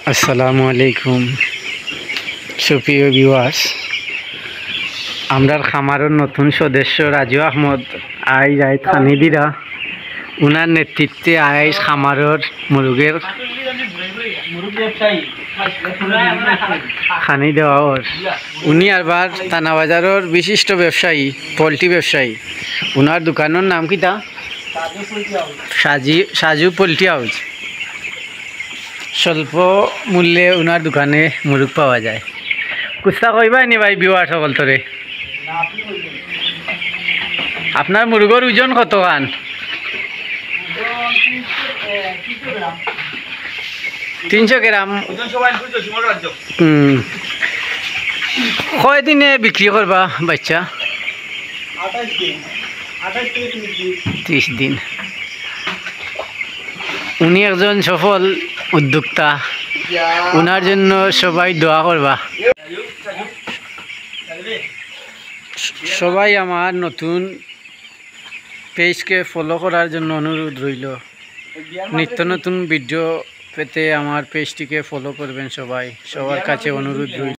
আসসালামু আলাইকুম সুপ্রিয় ভিউয়ার্স, আমরার খামারের নতুন সদস্য রাজু আহমদ আইজ থানি দিরা উনার নেতৃত্বে আইজ খামারের মুরগের খানি দেওয়া ওর উনি আবার থানাবাজারের বিশিষ্ট ব্যবসায়ী, পোলট্রি ব্যবসায়ী। উনার দোকানের নাম কিতা? Saju poultry house. স্বল্প মূল্যে ওনার দোকানে মুরগ পাওয়া যায়। কুস্তা কইবা নি ভাই বিওয়ার সকল তরে? আপনার মুরগর ওজন কত খান? 300 গ্রাম। কয়দিনে বিক্রি করবা বাচ্চা? 30 দিন। উনি একজন সফল উদ্যোক্তা, ওনার জন্য সবাই দোয়া করবা। সবাই আমার নতুন পেজকে ফলো করার জন্য অনুরোধ রইল। নিত্য নতুন ভিডিও পেতে আমার পেজটিকে ফলো করবেন সবাই, সবার কাছে অনুরোধ রইল।